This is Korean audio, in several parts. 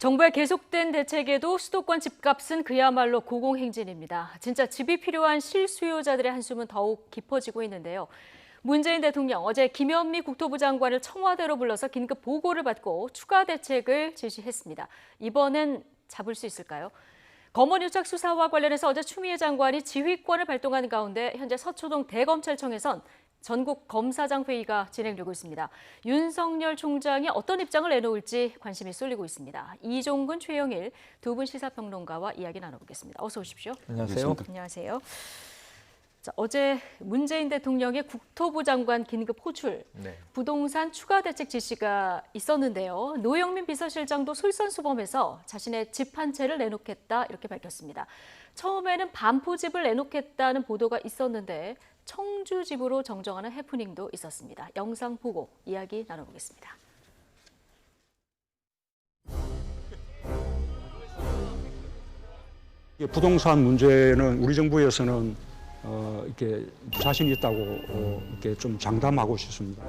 정부의 계속된 대책에도 수도권 집값은 그야말로 고공행진입니다. 진짜 집이 필요한 실수요자들의 한숨은 더욱 깊어지고 있는데요. 문재인 대통령 어제 김현미 국토부 장관을 청와대로 불러서 긴급 보고를 받고 추가 대책을 지시했습니다. 이번엔 잡을 수 있을까요? 검언유착 수사와 관련해서 어제 추미애 장관이 지휘권을 발동하는 가운데 현재 서초동 대검찰청에선 전국 검사장 회의가 진행되고 있습니다. 윤석열 총장이 어떤 입장을 내놓을지 관심이 쏠리고 있습니다. 이종근, 최영일 두 분 시사평론가와 이야기 나눠보겠습니다. 어서 오십시오. 안녕하세요. 안녕하세요. 자, 어제 문재인 대통령의 국토부 장관 긴급 호출, 부동산 추가 대책 지시가 있었는데요. 노영민 비서실장도 솔선수범해서 자신의 집 한 채를 내놓겠다 이렇게 밝혔습니다. 처음에는 반포집을 내놓겠다는 보도가 있었는데 청주집으로 정정하는 해프닝도 있었습니다. 영상 보고 이야기 나눠보겠습니다. 부동산 문제는 우리 정부에서는 이렇게 자신 있다고 이렇게 좀 장담하고 싶습니다.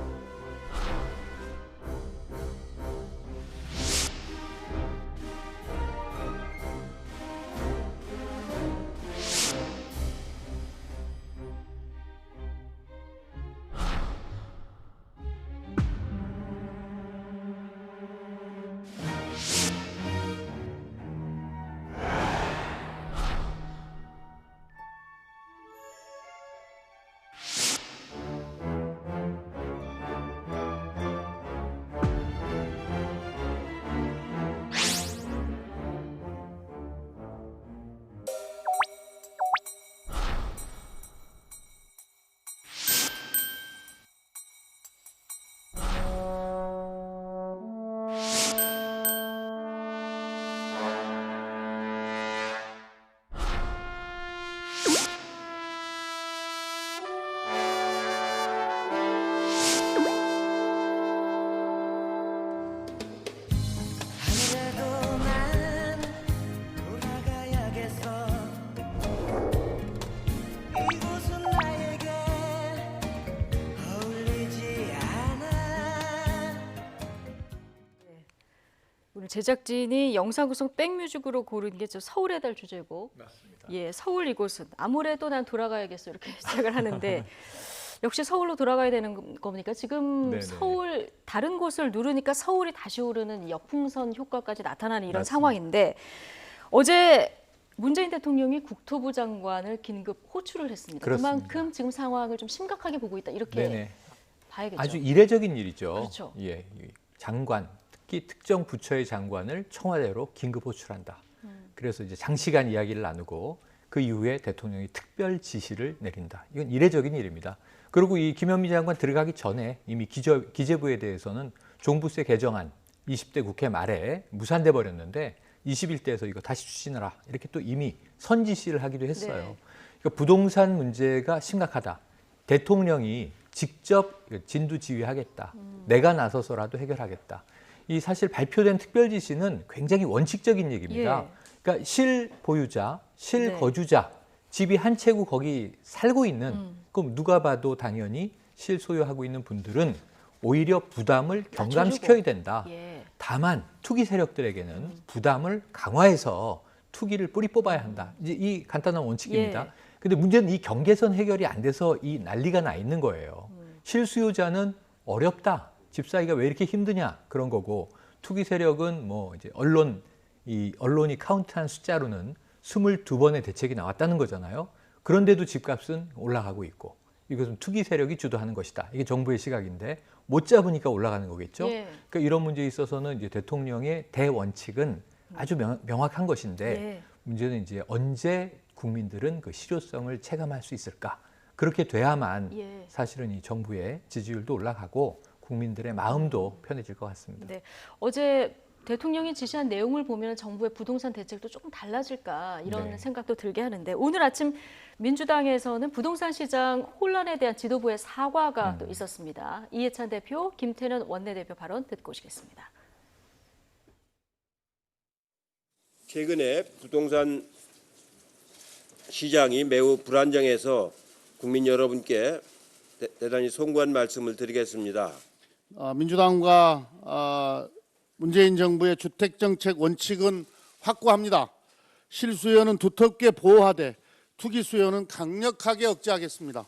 제작진이 영상 구성 백뮤직으로 고른 게 저 서울의 달 주제곡. 맞습니다. 예, 서울 이곳은 아무래도 난 돌아가야겠어 이렇게 시작을 하는데 역시 서울로 돌아가야 되는 겁니까? 지금 네네. 서울 다른 곳을 누르니까 서울이 다시 오르는 역풍선 효과까지 나타나는 이런 맞습니다. 상황인데 어제 문재인 대통령이 국토부 장관을 긴급 호출을 했습니다. 그렇습니다. 그만큼 지금 상황을 좀 심각하게 보고 있다 이렇게 네네. 봐야겠죠. 아주 이례적인 일이죠. 그렇죠. 예, 이 장관, 특히 특정 부처의 장관을 청와대로 긴급 호출한다. 그래서 이제 장시간 이야기를 나누고 그 이후에 대통령이 특별 지시를 내린다. 이건 이례적인 일입니다. 그리고 이 김현미 장관 들어가기 전에 이미 기재부에 대해서는 종부세 개정안 20대 국회 말에 무산돼 버렸는데 21대에서 이거 다시 추진하라 이렇게 또 이미 선지시를 하기도 했어요. 네. 그러니까 부동산 문제가 심각하다. 대통령이 직접 진두지휘하겠다. 내가 나서서라도 해결하겠다. 이 사실 발표된 특별 지시는 굉장히 원칙적인 얘기입니다. 예. 그러니까 실보유자, 네. 실거주자, 집이 한 채고 거기 살고 있는 그럼 누가 봐도 당연히 실소유하고 있는 분들은 오히려 부담을 경감시켜야 된다. 예. 다만 투기 세력들에게는 부담을 강화해서 투기를 뿌리 뽑아야 한다. 이제 이 간단한 원칙입니다. 예. 근데 문제는 이 경계선 해결이 안 돼서 이 난리가 나 있는 거예요. 실수요자는 어렵다. 집 사기가 왜 이렇게 힘드냐 그런 거고 투기 세력은 뭐 이제 언론이 카운트한 숫자로는 22번의 대책이 나왔다는 거잖아요. 그런데도 집값은 올라가고 있고 이것은 투기 세력이 주도하는 것이다. 이게 정부의 시각인데 못 잡으니까 올라가는 거겠죠. 예. 그러니까 이런 문제에 있어서는 이제 대통령의 대원칙은 아주 명확한 것인데 예. 문제는 이제 언제 국민들은 그 실효성을 체감할 수 있을까? 그렇게 돼야만 예. 사실은 이 정부의 지지율도 올라가고 국민들의 마음도 편해질 것 같습니다. 네. 어제 대통령이 지시한 내용을 보면 정부의 부동산 대책도 조금 달라질까 이런 네. 생각도 들게 하는데 오늘 아침 민주당에서는 부동산 시장 혼란에 대한 지도부의 사과가 또 있었습니다. 이해찬 대표, 김태년 원내대표 발언 듣고 오시겠습니다. 최근에 부동산 시장이 매우 불안정해서 국민 여러분께 대단히 송구한 말씀을 드리겠습니다. 민주당과 문재인 정부의 주택정책 원칙은 확고합니다. 실수요는 두텁게 보호하되 투기 수요는 강력하게 억제하겠습니다.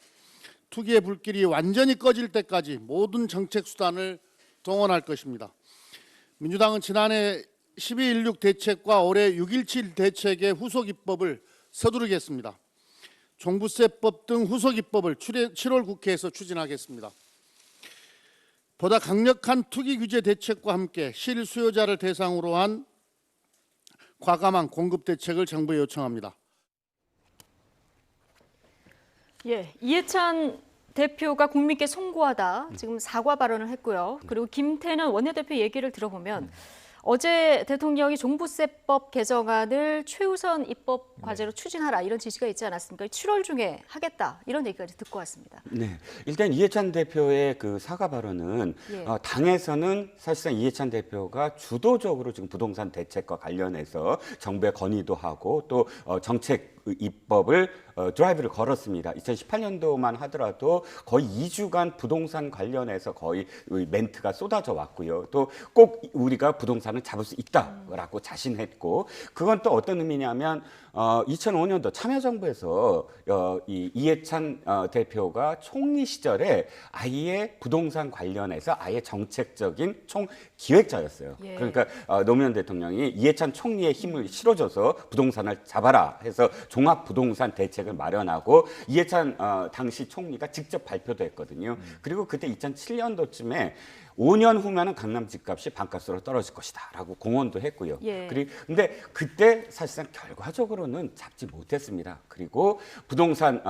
투기의 불길이 완전히 꺼질 때까지 모든 정책 수단을 동원할 것입니다. 민주당은 지난해 12.16 대책과 올해 6.17 대책의 후속 입법을 서두르겠습니다. 종부세법 등 후속 입법을 7월 국회에서 추진하겠습니다. 보다 강력한 투기 규제 대책과 함께 실수요자를 대상으로 한 과감한 공급 대책을 정부에 요청합니다. 예, 이해찬 대표가 국민께 송구하다 지금 사과 발언을 했고요. 그리고 김태년 원내대표 얘기를 들어보면 어제 대통령이 종부세법 개정안을 최우선 입법 과제로 추진하라 이런 지시가 있지 않았습니까? 7월 중에 하겠다 이런 얘기까지 듣고 왔습니다. 네, 일단 이해찬 대표의 그 사과 발언은 예. 당에서는 사실상 이해찬 대표가 주도적으로 지금 부동산 대책과 관련해서 정부에 건의도 하고 또 정책 입법을 드라이브를 걸었습니다. 2018년도만 하더라도 거의 2주간 부동산 관련해서 거의 멘트가 쏟아져 왔고요. 또 꼭 우리가 부동산을 잡을 수 있다라고 자신했고, 그건 또 어떤 의미냐면 2005년도 참여정부에서 이 이해찬 대표가 총리 시절에 아예 부동산 관련해서 아예 정책적인 총기획자였어요. 예. 그러니까 노무현 대통령이 이해찬 총리의 힘을 실어줘서 부동산을 잡아라 해서 종합부동산 대책을 마련하고 이해찬 당시 총리가 직접 발표도 했거든요. 그리고 그때 2007년도쯤에 5년 후면은 강남 집값이 반값으로 떨어질 것이다라고 공언도 했고요. 예. 근데 그때 사실상 결과적으로는 잡지 못했습니다. 그리고 부동산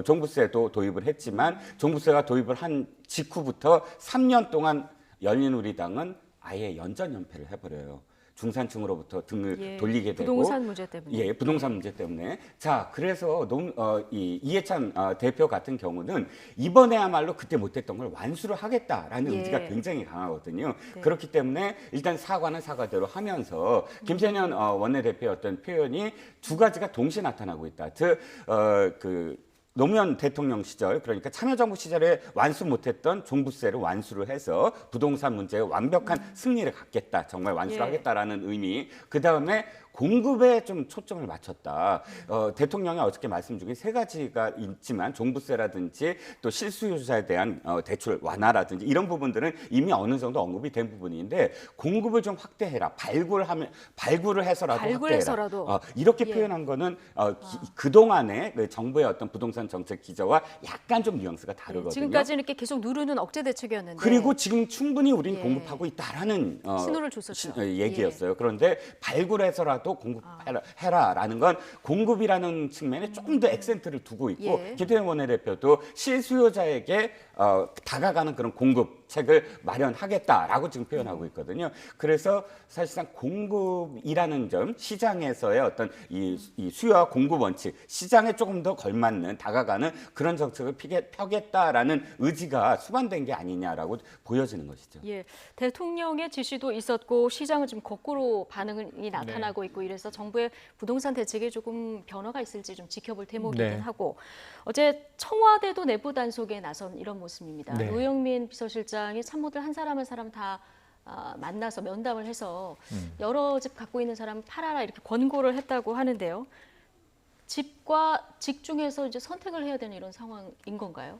종부세도 도입을 했지만 종부세가 도입을 한 직후부터 3년 동안 열린우리당은 아예 연전연패를 해버려요. 중산층으로부터 등을 예, 돌리게 되고 부동산 문제 때문에. 예, 부동산 문제 때문에. 자, 그래서 이해찬 대표 같은 경우는 이번에야말로 그때 못했던 걸 완수를 하겠다라는 예. 의지가 굉장히 강하거든요. 네. 그렇기 때문에 일단 사과는 사과대로 하면서 김태년 원내대표의 어떤 표현이 두 가지가 동시에 나타나고 있다. 즉, 노무현 대통령 시절, 그러니까 참여정부 시절에 완수 못했던 종부세를 완수를 해서 부동산 문제에 완벽한 승리를 갖겠다, 정말 완수를 예. 하겠다라는 의미. 그 다음에 공급에 좀 초점을 맞췄다. 대통령이 어저께 말씀 중에 세 가지가 있지만 종부세라든지 또 실수요자에 대한 대출 완화라든지 이런 부분들은 이미 어느 정도 언급이 된 부분인데 공급을 좀 확대해라. 발굴을 해서라도 발굴해서라도. 확대해라. 이렇게 예. 표현한 거는 그동안의 그 정부의 어떤 부동산 정책 기조와 약간 좀 뉘앙스가 다르거든요. 지금까지는 이렇게 계속 누르는 억제 대책이었는데. 그리고 지금 충분히 우리는 예. 공급하고 있다라는 신호를 줬었죠. 얘기였어요. 그런데 발굴해서라도 공급해라라는 건 공급이라는 측면에 조금 더 액센트를 두고 있고 예. 김태년 원내대표도 실수요자에게 다가가는 그런 공급책을 마련하겠다라고 지금 표현하고 있거든요. 그래서 사실상 공급이라는 점, 시장에서의 어떤 이 수요와 공급 원칙, 시장에 조금 더 걸맞는 다가가는 그런 정책을 펴겠다라는 의지가 수반된 게 아니냐라고 보여지는 것이죠. 예, 대통령의 지시도 있었고 시장은 좀 거꾸로 반응이 나타나고 있고 이래서 정부의 부동산 대책에 조금 변화가 있을지 좀 지켜볼 대목이긴 네. 하고 어제 청와대도 내부 단속에 나선 이런 모습입니다. 네. 노영민 비서실장이 참모들 한 사람 한 사람 다 만나서 면담을 해서 여러 집 갖고 있는 사람 팔아라 이렇게 권고를 했다고 하는데요. 집과 직 중에서 이제 선택을 해야 되는 이런 상황인 건가요?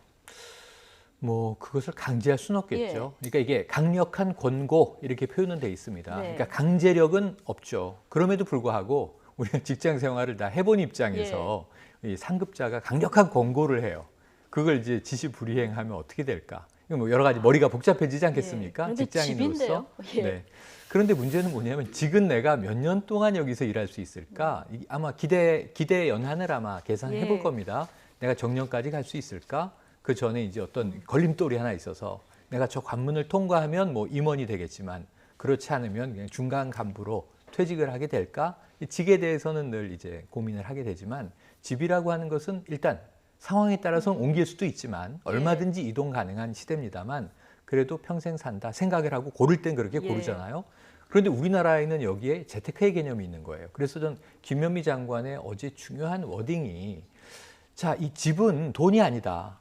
뭐 그것을 강제할 수는 없겠죠. 그러니까 이게 강력한 권고 이렇게 표현은 돼 있습니다. 네. 그러니까 강제력은 없죠. 그럼에도 불구하고 우리가 직장 생활을 다 해본 입장에서 이 상급자가 강력한 권고를 해요. 그걸 이제 지시불이행하면 어떻게 될까? 이거 뭐 여러 가지 머리가 복잡해지지 않겠습니까? 그런데 직장인으로서. 집인데요? 예. 네. 그런데 문제는 뭐냐면 지금 내가 몇 년 동안 여기서 일할 수 있을까? 아마 기대 연한을 아마 계산해 볼 겁니다. 내가 정년까지 갈 수 있을까? 그 전에 이제 어떤 걸림돌이 하나 있어서 내가 저 관문을 통과하면 뭐 임원이 되겠지만 그렇지 않으면 그냥 중간 간부로 퇴직을 하게 될까? 이 직에 대해서는 늘 이제 고민을 하게 되지만 집이라고 하는 것은 일단 상황에 따라서는 옮길 수도 있지만 얼마든지 이동 가능한 시대입니다만 그래도 평생 산다 생각을 하고 고를 땐 그렇게 고르잖아요. 그런데 우리나라에는 여기에 재테크의 개념이 있는 거예요. 그래서 전 김현미 장관의 어제 중요한 워딩이 자, 이 집은 돈이 아니다.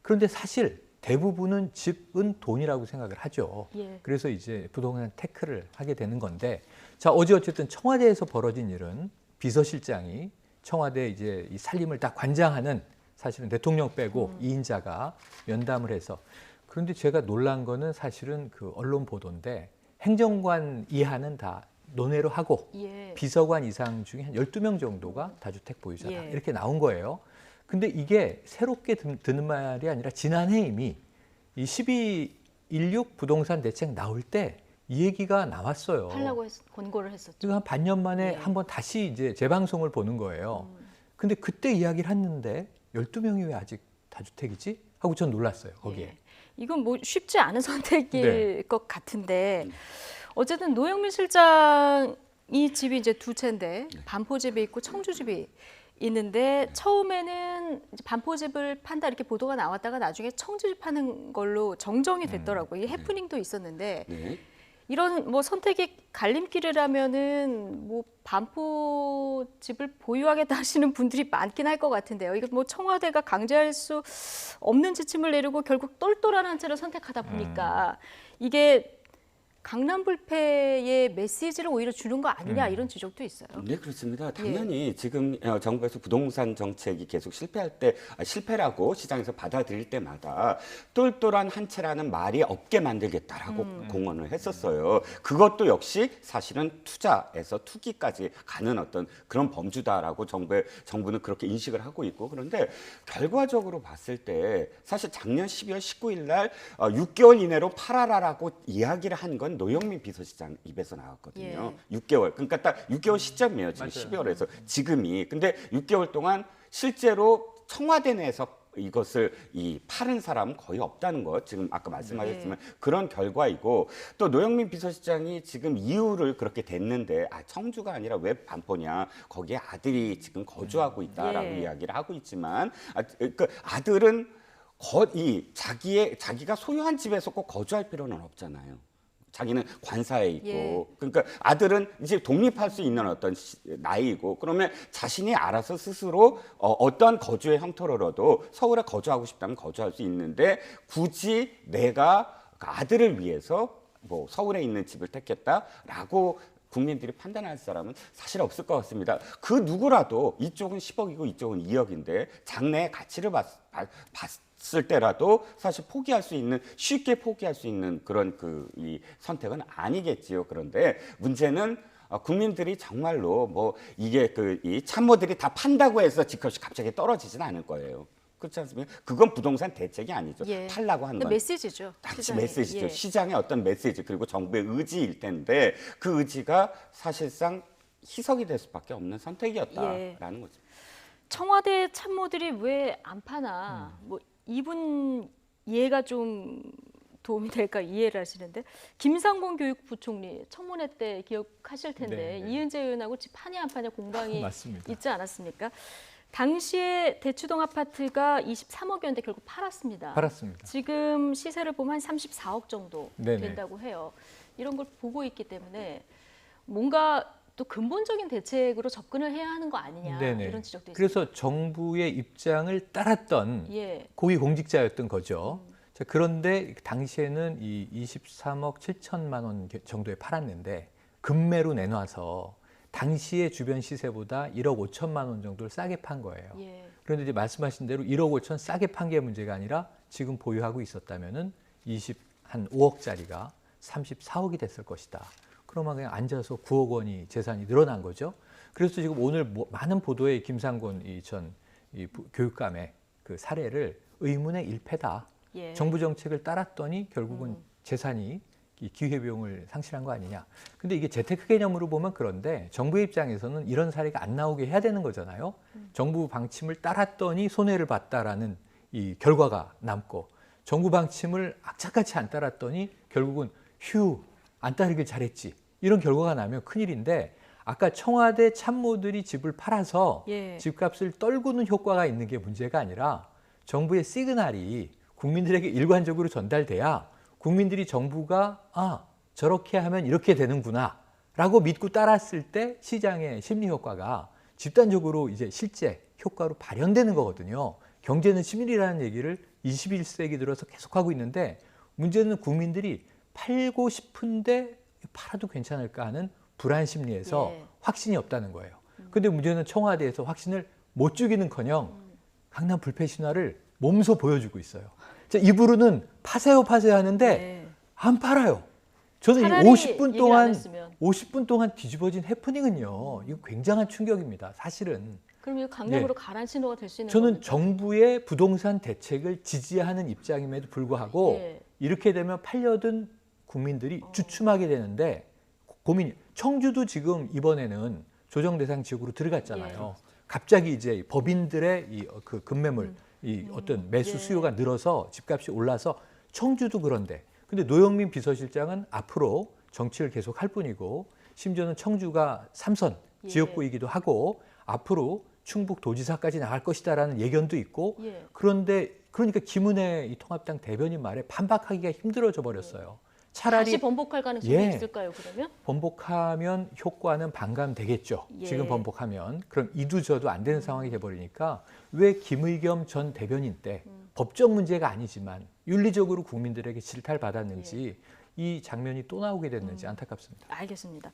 그런데 사실 대부분은 집은 돈이라고 생각을 하죠. 예. 그래서 이제 부동산 태클을 하게 되는 건데, 자, 어제 어쨌든 청와대에서 벌어진 일은 비서실장이 청와대 이제 이 살림을 다 관장하는, 사실은 대통령 빼고 2인자가 면담을 해서, 그런데 제가 놀란 거는 사실은 그 언론 보도인데, 행정관 이하는 다 논외로 하고 예. 비서관 이상 중에 한 12명 정도가 다주택 보유자다. 예. 이렇게 나온 거예요. 근데 이게 새롭게 드는 말이 아니라 지난해 이미 이 12.16 부동산 대책 나올 때 이 얘기가 나왔어요. 하려고 권고를 했었죠. 지금 한 반년 만에 예. 한번 다시 이제 재방송을 보는 거예요. 근데 그때 이야기를 했는데 12명이 왜 아직 다주택이지? 하고 전 놀랐어요, 거기에. 예. 이건 뭐 쉽지 않은 선택일 네. 것 같은데, 어쨌든 노영민 실장이 집이 이제 두 채인데 반포집에 있고 청주집이 있는데, 처음에는 이제 반포집을 판다 이렇게 보도가 나왔다가 나중에 청주집 파는 걸로 정정이 됐더라고요. 이게 해프닝도 있었는데, 네. 이런 뭐 선택의 갈림길이라면은 뭐 반포집을 보유하겠다 하시는 분들이 많긴 할 것 같은데요. 이거 뭐 청와대가 강제할 수 없는 지침을 내리고 결국 똘똘한 한 채를 선택하다 보니까 이게 강남 불패의 메시지를 오히려 주는 거 아니냐, 이런 지적도 있어요. 네, 그렇습니다. 당연히 지금 정부에서 부동산 정책이 계속 실패라고 시장에서 받아들일 때마다 똘똘한 한 채라는 말이 없게 만들겠다라고 공언을 했었어요. 그것도 역시 사실은 투자에서 투기까지 가는 어떤 그런 범주다라고 정부는 그렇게 인식을 하고 있고, 그런데 결과적으로 봤을 때 사실 작년 12월 19일 날 6개월 이내로 팔아라라고 이야기를 한 건 노영민 비서실장 입에서 나왔거든요. 6개월. 그러니까 딱 6개월 시점이에요. 지금 12월에서 지금이. 근데 6개월 동안 실제로 청와대 내에서 이것을 파는 사람은 거의 없다는 것, 지금 아까 말씀하셨지만 그런 결과이고, 또 노영민 비서실장이 지금 이유를 그렇게 댔는데, 청주가 아니라 왜 반포냐, 거기에 아들이 지금 거주하고 있다라고 이야기를 하고 있지만, 그 아들은 자기가 소유한 집에서 꼭 거주할 필요는 없잖아요. 자기는 관사에 있고, 그러니까 아들은 이제 독립할 수 있는 어떤 나이이고, 그러면 자신이 알아서 스스로 어떤 거주의 형태로라도 서울에 거주하고 싶다면 거주할 수 있는데, 굳이 내가 아들을 위해서 뭐 서울에 있는 집을 택했다라고 국민들이 판단할 사람은 사실 없을 것 같습니다. 그 누구라도 이쪽은 10억이고 이쪽은 2억인데 장래의 가치를 봤을 때라도 사실 쉽게 포기할 수 있는 그런 이 선택은 아니겠지요. 그런데 문제는 국민들이 정말로 뭐 이게 이 참모들이 다 판다고 해서 집값이 갑자기 떨어지진 않을 거예요. 그렇지 않습니까? 그건 부동산 대책이 아니죠. 팔라고 하는 건 메시지죠. 당시 메시지죠. 시장의 어떤 메시지, 그리고 정부의 의지일 텐데, 그 의지가 사실상 희석이 될 수밖에 없는 선택이었다라는 거죠. 청와대 참모들이 왜 안 파나, 뭐 이분 이해가 좀 도움이 될까 이해를 하시는데, 김상곤 교육부총리 청문회 때 기억하실 텐데, 이은재 의원하고 집 파냐 안 파냐 공방이 맞습니다. 있지 않았습니까? 당시에 대추동 아파트가 23억이었는데 결국 팔았습니다. 지금 시세를 보면 한 34억 정도 된다고 해요. 이런 걸 보고 있기 때문에 뭔가 또 근본적인 대책으로 접근을 해야 하는 거 아니냐, 이런 지적도 있습니다. 그래서 정부의 입장을 따랐던 고위공직자였던 거죠. 자, 그런데 당시에는 이 23억 7천만 원 정도에 팔았는데 급매로 내놔서 당시의 주변 시세보다 1억 5천만 원 정도를 싸게 판 거예요. 그런데 이제 말씀하신 대로 1억 5천 싸게 판 게 문제가 아니라 지금 보유하고 있었다면은 한 5억짜리가 34억이 됐을 것이다. 그러면 그냥 앉아서 9억 원이 재산이 늘어난 거죠. 그래서 지금 오늘 많은 보도에 김상곤 전 교육감의 그 사례를 의문의 일패다. 정부 정책을 따랐더니 결국은 재산이 기회비용을 상실한 거 아니냐. 근데 이게 재테크 개념으로 보면 그런데 정부의 입장에서는 이런 사례가 안 나오게 해야 되는 거잖아요. 정부 방침을 따랐더니 손해를 봤다라는 이 결과가 남고, 정부 방침을 악착같이 안 따랐더니 결국은 안 따르길 잘했지, 이런 결과가 나면 큰일인데, 아까 청와대 참모들이 집을 팔아서 집값을 떨구는 효과가 있는 게 문제가 아니라 정부의 시그널이 국민들에게 일관적으로 전달돼야 국민들이 정부가 저렇게 하면 이렇게 되는구나 라고 믿고 따랐을 때 시장의 심리 효과가 집단적으로 이제 실제 효과로 발현되는 거거든요. 경제는 심리라는 얘기를 21세기 들어서 계속하고 있는데 문제는 국민들이 팔고 싶은데 팔아도 괜찮을까 하는 불안 심리에서 예. 확신이 없다는 거예요. 근데 문제는 청와대에서 확신을 못 주기는커녕 강남 불패 신화를 몸소 보여주고 있어요. 자, 입으로는 파세요 파세요 하는데 네. 안 팔아요. 저는 이 차라리 50분 얘기 안 동안 했으면. 50분 동안 뒤집어진 해프닝은요. 이거 굉장한 충격입니다. 사실은. 그럼 이거 강남으로 가라앉힌 신호가 될 수 있는 저는 겁니까? 정부의 부동산 대책을 지지하는 입장임에도 불구하고 예. 이렇게 되면 팔려든 국민들이 주춤하게 되는데 고민이 청주도 지금 이번에는 조정 대상 지역으로 들어갔잖아요. 갑자기 이제 법인들의 그 급매물 이 어떤 매수 예. 수요가 늘어서 집값이 올라서 청주도 그런데 근데 노영민 비서실장은 앞으로 정치를 계속 할 뿐이고 심지어는 청주가 3선 예. 지역구이기도 하고 앞으로 충북 도지사까지 나갈 것이다라는 예견도 있고 예. 그런데 그러니까 김은혜 이 통합당 대변인 말에 반박하기가 힘들어져 버렸어요. 차라리 다시 번복할 가능성이 예. 있을까요? 그러면? 번복하면 효과는 반감되겠죠. 예. 지금 번복하면 그럼 이두저도 안 되는 상황이 돼버리니까 왜 김의겸 전 대변인 때 법적 문제가 아니지만 윤리적으로 국민들에게 질타를 받았는지 이 장면이 또 나오게 됐는지 안타깝습니다. 알겠습니다.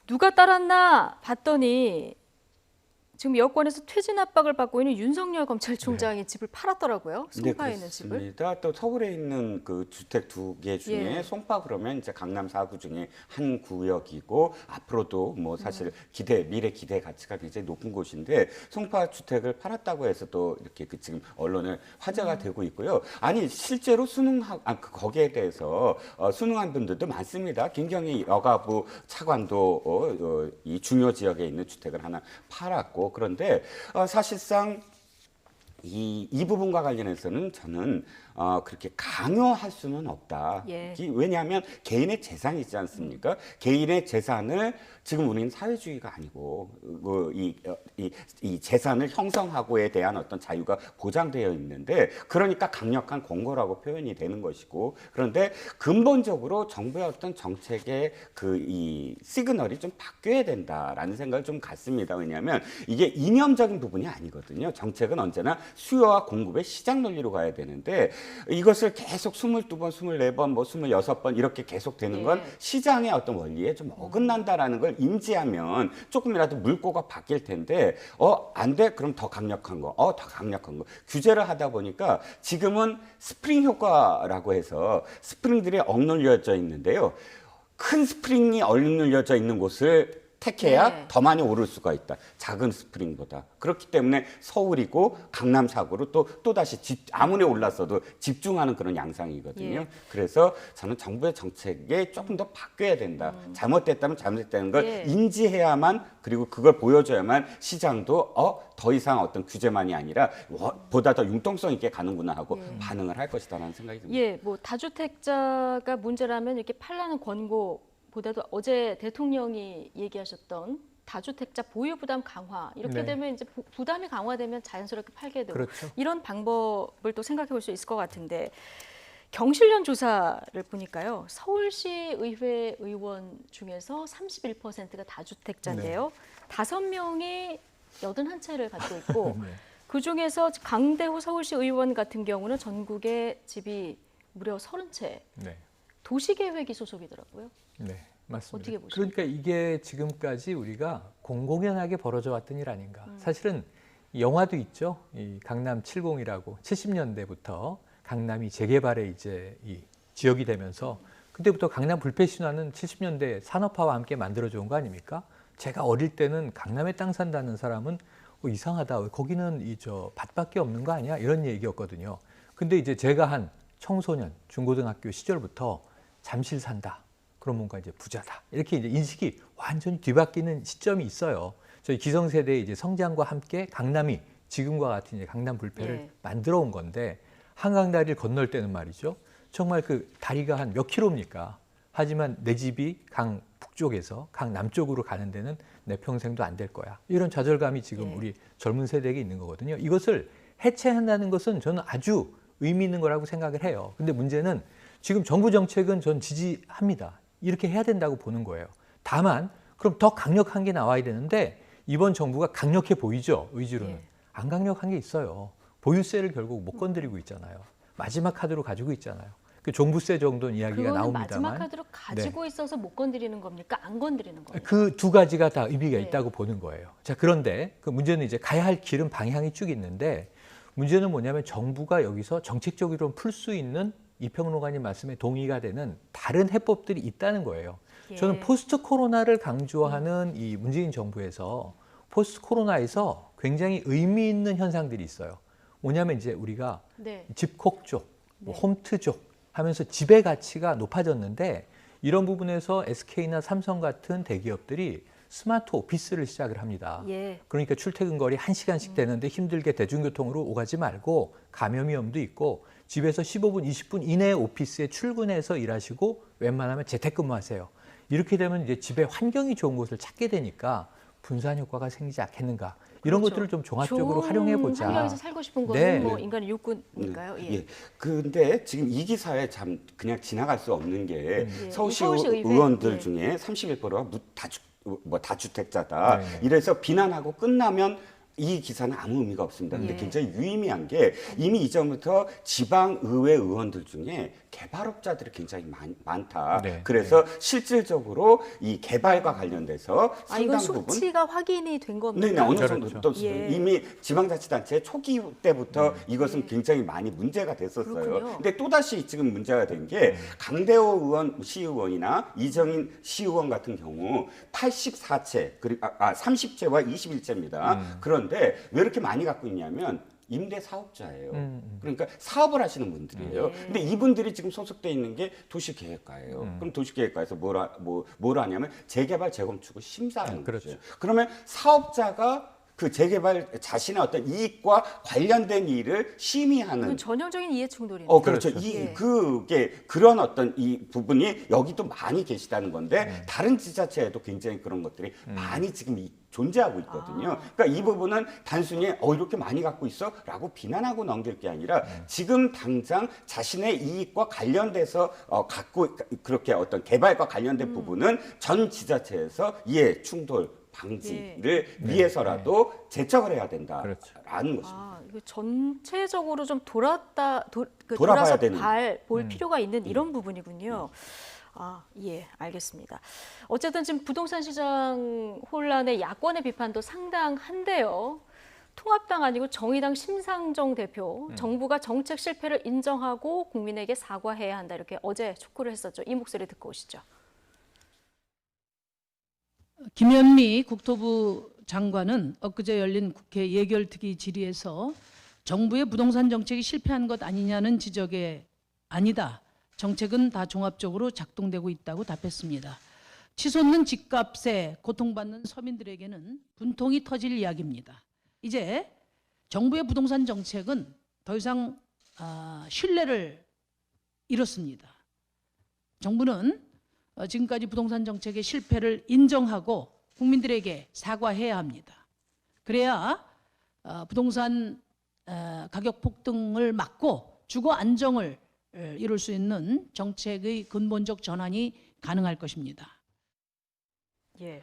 누가 따랐나 봤더니 지금 여권에서 퇴진 압박을 받고 있는 윤석열 검찰총장이 집을 팔았더라고요. 송파에 있는 집을. 그렇습니다. 또 서울에 있는 그 주택 2개 중에 예. 송파 그러면 이제 강남 4구 중에 한 구역이고 앞으로도 뭐 사실 미래 기대 가치가 굉장히 높은 곳인데 송파 주택을 팔았다고 해서 또 이렇게 그 지금 언론에 화제가 되고 있고요. 아니 실제로 거기에 대해서 수능한 분들도 많습니다. 김경희 여가부 차관도 이 중요 지역에 있는 주택을 하나 팔았고 그런데 사실상 이 부분과 관련해서는 저는 그렇게 강요할 수는 없다. 예. 왜냐하면 개인의 재산이지 않습니까? 개인의 재산을 지금 우리는 사회주의가 아니고 이 재산을 형성하고에 대한 어떤 자유가 보장되어 있는데 그러니까 강력한 권고라고 표현이 되는 것이고 그런데 근본적으로 정부의 어떤 정책의 이 시그널이 좀 바뀌어야 된다라는 생각을 좀 갖습니다. 왜냐하면 이게 이념적인 부분이 아니거든요. 정책은 언제나 수요와 공급의 시장 논리로 가야 되는데 이것을 계속 22번, 24번, 뭐 26번 이렇게 계속 되는 건 시장의 어떤 원리에 좀 어긋난다라는 걸 인지하면 조금이라도 물꼬가 바뀔 텐데 안 돼? 그럼 더 강력한 거, 더 강력한 거 규제를 하다 보니까 지금은 스프링 효과라고 해서 스프링들이 억눌려져 있는데요. 큰 스프링이 억눌려져 있는 곳을 택해야 더 많이 오를 수가 있다. 작은 스프링보다. 그렇기 때문에 서울이고 강남 4구로 또다시 아무리 올랐어도 집중하는 그런 양상이거든요. 예. 그래서 저는 정부의 정책에 조금 더 바뀌어야 된다. 잘못됐다면 잘못됐다는 걸 인지해야만 그리고 그걸 보여줘야만 시장도 더 이상 어떤 규제만이 아니라 보다 더 융통성 있게 가는구나 하고 반응을 할 것이다라는 생각이 듭니다. 예, 뭐 다주택자가 문제라면 이렇게 팔라는 권고보다도 어제 대통령이 얘기하셨던 다주택자 보유 부담 강화 이렇게 네. 되면 이제 부담이 강화되면 자연스럽게 팔게 되고 그렇죠. 이런 방법을 또 생각해 볼 수 있을 것 같은데 경실련 조사를 보니까요 서울시 의회 의원 중에서 31%가 다주택자인데요 5명이 81채를 갖고 있고 네. 그 중에서 강대호 서울시 의원 같은 경우는 전국에 집이 무려 30채 네. 도시계획이 소속이더라고요. 네, 맞습니다. 어떻게 보십니까? 그러니까 이게 지금까지 우리가 공공연하게 벌어져 왔던 일 아닌가. 사실은 영화도 있죠. 이 강남 70이라고 70년대부터 강남이 재개발의 이제 이 지역이 되면서 그때부터 강남 불패 신화는 70년대 산업화와 함께 만들어져 온 거 아닙니까? 제가 어릴 때는 강남에 땅 산다는 사람은 이상하다. 거기는 밭밖에 없는 거 아니야? 이런 얘기였거든요. 근데 이제 제가 한 청소년, 중고등학교 시절부터 잠실 산다. 그럼 뭔가 이제 부자다. 이렇게 이제 인식이 완전히 뒤바뀌는 시점이 있어요. 저희 기성세대의 이제 성장과 함께 강남이 지금과 같은 이제 강남 불패를 만들어 온 건데 한강다리를 건널 때는 말이죠. 정말 그 다리가 한 몇 킬로입니까? 하지만 내 집이 강 북쪽에서 강 남쪽으로 가는 데는 내 평생도 안 될 거야. 이런 좌절감이 지금 우리 젊은 세대에게 있는 거거든요. 이것을 해체한다는 것은 저는 아주 의미 있는 거라고 생각을 해요. 근데 문제는 지금 정부 정책은 전 지지합니다. 이렇게 해야 된다고 보는 거예요. 다만 그럼 더 강력한 게 나와야 되는데 이번 정부가 강력해 보이죠. 의지로는. 안 강력한 게 있어요. 보유세를 결국 못 건드리고 있잖아요. 마지막 카드로 가지고 있잖아요. 그 종부세 정도는 이야기가 그거는 나옵니다만 마지막 카드로 가지고 있어서 못 건드리는 겁니까? 안 건드리는 겁니까? 그 두 가지가 다 의미가 네. 있다고 보는 거예요. 자, 그런데 그 문제는 이제 가야 할 길은 방향이 쭉 있는데 문제는 뭐냐면 정부가 여기서 정책적으로 풀 수 있는 이평론가님 말씀에 동의가 되는 다른 해법들이 있다는 거예요. 예. 저는 포스트 코로나를 강조하는 이 문재인 정부에서 포스트 코로나에서 굉장히 의미 있는 현상들이 있어요. 뭐냐면 이제 우리가 네. 집콕족, 뭐 네. 홈트족 하면서 집의 가치가 높아졌는데 이런 부분에서 SK나 삼성 같은 대기업들이 스마트 오피스를 시작을 합니다. 예. 그러니까 출퇴근 거리 1시간씩 되는데 힘들게 대중교통으로 오가지 말고 감염 위험도 있고 집에서 15분, 20분 이내에 오피스에 출근해서 일하시고 웬만하면 재택근무하세요. 이렇게 되면 이제 집에 환경이 좋은 곳을 찾게 되니까 분산 효과가 생기지 않겠는가. 이런 그렇죠. 것들을 좀 종합적으로 좋은 활용해 보자. 환경에서 살고 싶은 거는 네. 뭐 인간의 욕구니까요. 예. 예. 근데 지금 이 기사에 참 그냥 지나갈 수 없는 게 예. 서울시 서울시 의회. 의원들 예. 중에 31%가 다주택자다. 네, 네. 이래서 비난하고 끝나면 이 기사는 아무 의미가 없습니다. 근데 예. 굉장히 유의미한 게 이미 이전부터 지방의회 의원들 중에 개발업자들이 굉장히 많다. 네. 그래서 실질적으로 이 개발과 관련돼서 이건 상당 부분 수치가 확인이 된 겁니까? 네네, 어느 그렇죠. 정도 또 예. 이미 지방자치단체 초기 때부터 이것은 굉장히 많이 문제가 됐었어요. 그렇군요. 근데 또다시 지금 문제가 된 게 강대호 의원, 시의원이나 이정인 시의원 같은 경우 84채, 그리고 30채와 21채입니다. 그런데 왜 이렇게 많이 갖고 있냐면 임대 사업자예요. 그러니까 사업을 하시는 분들이에요. 네. 근데 이분들이 지금 소속돼 있는 게 도시계획과예요. 그럼 도시계획과에서 뭘 하냐면 재개발 재건축을 심사하는 그렇죠. 거죠. 그러면 사업자가 그 재개발 자신의 어떤 이익과 관련된 일을 심의하는 이건 전형적인 이해 충돌이네요. 그렇죠. 그렇죠. 예. 그게 그런 어떤 이 부분이 여기도 많이 계시다는 건데 다른 지자체에도 굉장히 그런 것들이 많이 지금 존재하고 있거든요. 그러니까 이 부분은 단순히 이렇게 많이 갖고 있어라고 비난하고 넘길 게 아니라 지금 당장 자신의 이익과 관련돼서 갖고 그렇게 어떤 개발과 관련된 부분은 전 지자체에서 이해 충돌 방지를 위해서라도 제척을 해야 된다라는 그렇죠. 것입니다. 이거 전체적으로 좀 돌아서 돌아봐야 되는. 볼 필요가 있는 이런 부분이군요. 예, 알겠습니다. 어쨌든 지금 부동산 시장 혼란의 야권의 비판도 상당한데요. 통합당 아니고 정의당 심상정 대표, 정부가 정책 실패를 인정하고 국민에게 사과해야 한다 이렇게 어제 촉구를 했었죠. 이 목소리 듣고 오시죠. 김현미 국토부 장관은 엊그제 열린 국회 예결특위 질의에서 정부의 부동산 정책이 실패한 것 아니냐는 지적에 아니다. 정책은 다 종합적으로 작동되고 있다고 답했습니다. 치솟는 집값에 고통받는 서민들에게는 분통이 터질 이야기입니다. 이제 정부의 부동산 정책은 더 이상 신뢰를 잃었습니다. 정부는 지금까지 부동산 정책의 실패를 인정하고 국민들에게 사과해야 합니다. 그래야 부동산 가격 폭등을 막고 주거 안정을 이룰 수 있는 정책의 근본적 전환이 가능할 것입니다. 예.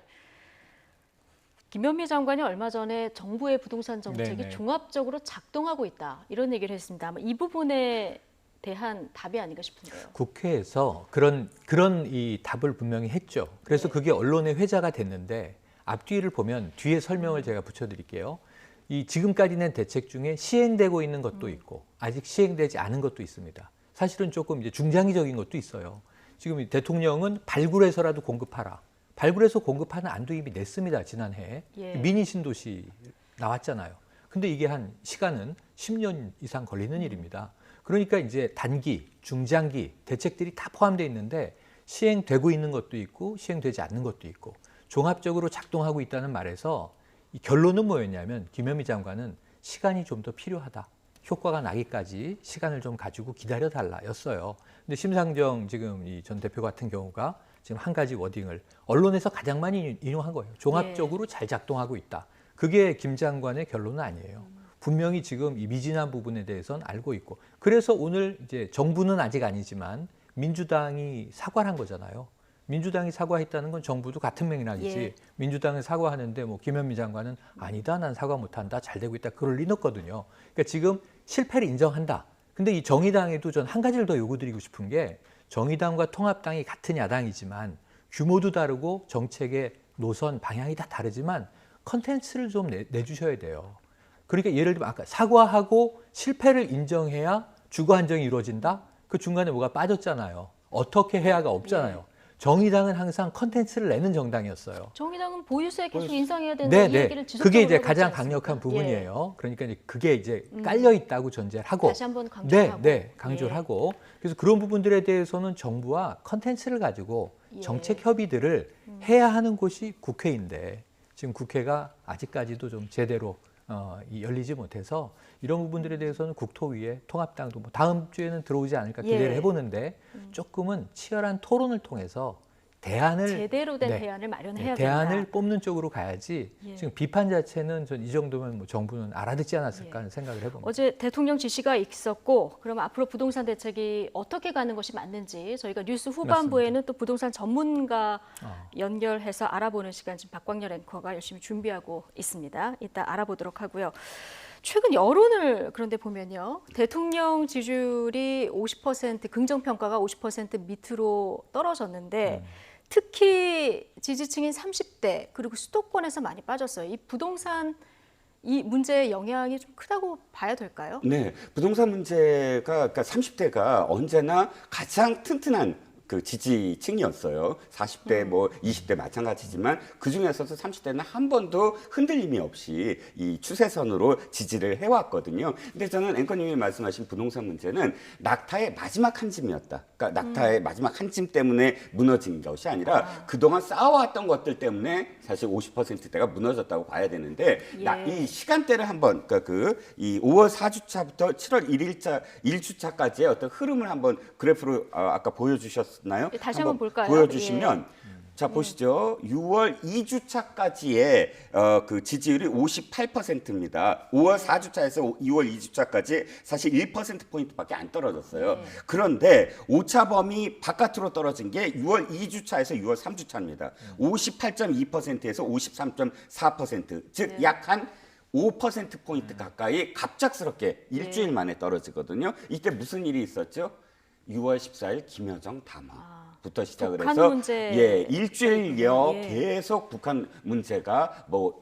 김현미 장관이 얼마 전에 정부의 부동산 정책이 네네. 종합적으로 작동하고 있다 이런 얘기를 했습니다. 아마 이 부분에 대한 답이 아닌가 싶은데요. 국회에서 그런 이 답을 분명히 했죠. 그래서 그게 언론의 회자가 됐는데 앞뒤를 보면 뒤에 설명을 제가 붙여드릴게요. 이 지금까지 낸 대책 중에 시행되고 있는 것도 있고 아직 시행되지 않은 것도 있습니다. 사실은 조금 이제 중장기적인 것도 있어요. 지금 대통령은 발굴해서라도 공급하라. 발굴해서 공급하는 안도 이미 냈습니다. 지난해 예. 미니 신도시 나왔잖아요. 근데 이게 한 시간은 10년 이상 걸리는 일입니다. 그러니까 이제 단기, 중장기 대책들이 다 포함되어 있는데 시행되고 있는 것도 있고 시행되지 않는 것도 있고 종합적으로 작동하고 있다는 말에서 이 결론은 뭐였냐면 김현미 장관은 시간이 좀 더 필요하다. 효과가 나기까지 시간을 좀 가지고 기다려달라였어요. 근데 심상정 지금 이 전 대표 같은 경우가 지금 한 가지 워딩을 언론에서 가장 많이 인용한 거예요. 종합적으로 잘 작동하고 있다. 그게 김 장관의 결론은 아니에요. 분명히 지금 이 미진한 부분에 대해서는 알고 있고 그래서 오늘 이제 정부는 아직 아니지만 민주당이 사과를 한 거잖아요. 민주당이 사과했다는 건 정부도 같은 맥락이지. 예. 민주당은 사과하는데 뭐 김현미 장관은 아니다, 난 사과 못한다, 잘 되고 있다, 그럴 리는 없거든요. 그러니까 지금 실패를 인정한다. 근데 이 정의당에도 전 한 가지를 더 요구드리고 싶은 게 정의당과 통합당이 같은 야당이지만 규모도 다르고 정책의 노선 방향이 다 다르지만 컨텐츠를 좀 내주셔야 돼요. 그러니까 예를 들면 아까 사과하고 실패를 인정해야 주거 안정이 이루어진다? 그 중간에 뭐가 빠졌잖아요. 어떻게 해야가 없잖아요. 정의당은 항상 컨텐츠를 내는 정당이었어요. 정의당은 보유세 계속 인상해야 된다 네, 이 네. 얘기를 지속적으로 그게 이제 하고 있지 가장 않습니까? 강력한 예. 부분이에요. 그러니까 이제 그게 이제 깔려 있다고 전제를 하고 다시 한번 강조하고. 네, 강조를 예. 하고 그래서 그런 부분들에 대해서는 정부와 컨텐츠를 가지고 예. 정책 협의들을 해야 하는 곳이 국회인데 지금 국회가 아직까지도 좀 제대로 열리지 못해서 이런 부분들에 대해서는 국토위에 통합당도 뭐 다음 주에는 들어오지 않을까 기대를 예. 해보는데 조금은 치열한 토론을 통해서 대안을 제대로 된 네. 대안을 마련해야 된다. 대안을 뽑는 쪽으로 가야지 예. 지금 비판 자체는 전 이 정도면 뭐 정부는 알아듣지 않았을까 하는 생각을 해봅니다. 어제 대통령 지시가 있었고 그럼 앞으로 부동산 대책이 어떻게 가는 것이 맞는지 저희가 뉴스 후반부에는 또 부동산 전문가 연결해서 알아보는 시간 지금 박광렬 앵커가 열심히 준비하고 있습니다. 이따 알아보도록 하고요. 최근 여론을 그런데 보면요. 대통령 지지율이 50% 긍정평가가 50% 밑으로 떨어졌는데 특히 지지층인 30대 그리고 수도권에서 많이 빠졌어요. 이 부동산 이 문제의 영향이 좀 크다고 봐야 될까요? 네, 부동산 문제가 그러니까 30대가 언제나 가장 튼튼한 그 지지층이었어요. 40대 뭐 20대 마찬가지지만 그 중에서도 30대는 한 번도 흔들림이 없이 이 추세선으로 지지를 해왔거든요. 근데 저는 앵커님이 말씀하신 부동산 문제는 낙타의 마지막 한 짐이었다. 그러니까 낙타의 마지막 한 짐 때문에 무너진 것이 아니라 그동안 쌓아왔던 것들 때문에 사실 50%대가 무너졌다고 봐야 되는데 이 시간대를 한번 그러니까 이 5월 4주차부터 7월 1주차까지의 어떤 흐름을 한번 그래프로 아까 보여주셨나요? 다시 한번 볼까요? 보여주시면 자 보시죠. 6월 2주차까지의 그 지지율이 58%입니다. 5월 4주차에서 2월 2주차까지 사실 1%포인트밖에 안 떨어졌어요. 그런데 오차범위 바깥으로 떨어진 게 6월 2주차에서 6월 3주차입니다. 58.2%에서 53.4%, 즉 약 한 5%포인트 가까이 갑작스럽게 일주일 만에 떨어지거든요. 이때 무슨 일이 있었죠? 6월 14일 김여정 담화부터 시작을 북한 해서 문제. 일주일여 예. 계속 북한 문제가 뭐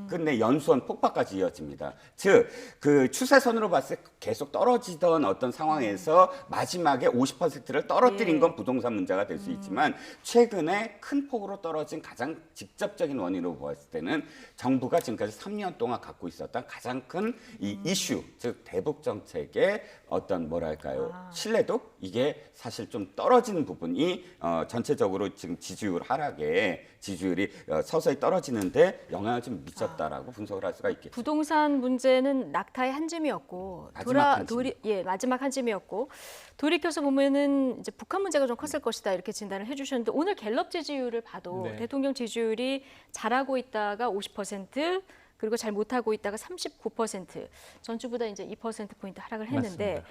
끝내 연수원 폭파까지 이어집니다. 즉 그 추세선으로 봤을 때 계속 떨어지던 어떤 상황에서 마지막에 50%를 떨어뜨린 건 부동산 문제가 될 수 있지만 최근에 큰 폭으로 떨어진 가장 직접적인 원인으로 보았을 때는 정부가 지금까지 3년 동안 갖고 있었던 가장 큰 이 이슈, 즉 대북 정책의 어떤 뭐랄까요 신뢰도 이게 사실 좀 떨어지는 부분이 전체적으로 지금 지지율 하락에 지지율이 서서히 떨어지는데 영향을 좀 미쳤다라고 분석을 할 수가 있겠죠. 부동산 문제는 낙타의 한 짐이었고 마지막 한 짐이었고 돌이켜서 보면은 이제 북한 문제가 좀 컸을 것이다 이렇게 진단을 해주셨는데 오늘 갤럽 지지율을 봐도 네. 대통령 지지율이 잘하고 있다가 50% 그리고 잘 못하고 있다가 39% 전주보다 이제 2%포인트 하락을 했는데 맞습니다.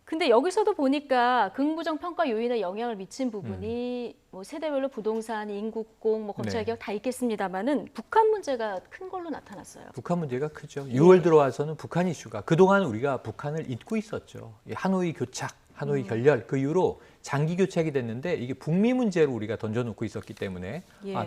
근데 여기서도 보니까 긍부정 평가 요인에 영향을 미친 부분이 뭐 세대별로 부동산, 인국공, 뭐 검찰개혁 다 있겠습니다만은 북한 문제가 큰 걸로 나타났어요. 북한 문제가 크죠. 6월 들어와서는 북한 이슈가 그동안 우리가 북한을 잊고 있었죠. 이 하노이 교착, 하노이 결렬 그 이후로 장기 교착이 됐는데 이게 북미 문제로 우리가 던져놓고 있었기 때문에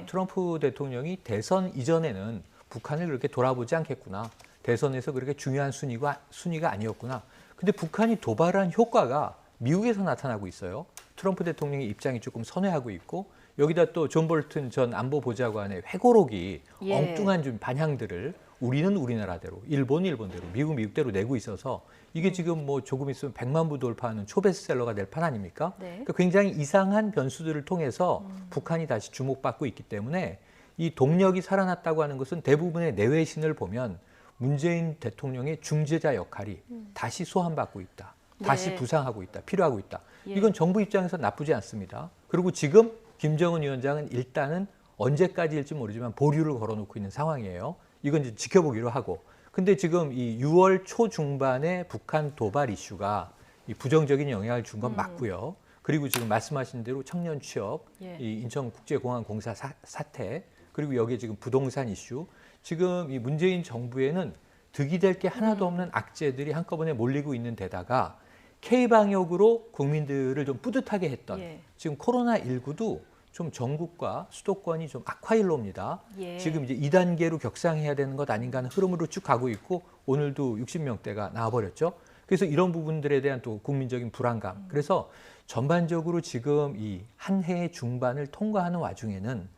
트럼프 대통령이 대선 이전에는 북한을 그렇게 돌아보지 않겠구나. 대선에서 그렇게 중요한 순위가 아니었구나. 근데 북한이 도발한 효과가 미국에서 나타나고 있어요. 트럼프 대통령의 입장이 조금 선회하고 있고 여기다 또 존 볼튼 전 안보보좌관의 회고록이 엉뚱한 좀 반향들을 우리는 우리나라대로, 일본은 일본대로, 미국은 미국대로 내고 있어서 이게 지금 뭐 조금 있으면 100만 부 돌파하는 초베스트셀러가 될 판 아닙니까? 네. 그러니까 굉장히 이상한 변수들을 통해서 북한이 다시 주목받고 있기 때문에 이 동력이 살아났다고 하는 것은 대부분의 내외신을 보면 문재인 대통령의 중재자 역할이 다시 소환받고 있다. 다시 부상하고 있다. 필요하고 있다. 이건 정부 입장에서 나쁘지 않습니다. 그리고 지금 김정은 위원장은 일단은 언제까지일지 모르지만 보류를 걸어놓고 있는 상황이에요. 이건 이제 지켜보기로 하고. 근데 지금 이 6월 초중반에 북한 도발 이슈가 이 부정적인 영향을 준 건 맞고요. 그리고 지금 말씀하신 대로 청년 취업, 예. 이 인천국제공항공사 사태, 그리고 여기에 지금 부동산 이슈, 지금 이 문재인 정부에는 득이 될 게 하나도 없는 악재들이 한꺼번에 몰리고 있는 데다가 K방역으로 국민들을 좀 뿌듯하게 했던 예. 지금 코로나19도 좀 전국과 수도권이 좀 악화일로입니다. 예. 지금 이제 2단계로 격상해야 되는 것 아닌가 하는 흐름으로 쭉 가고 있고 오늘도 60명대가 나와버렸죠. 그래서 이런 부분들에 대한 또 국민적인 불안감. 그래서 전반적으로 지금 이 한 해의 중반을 통과하는 와중에는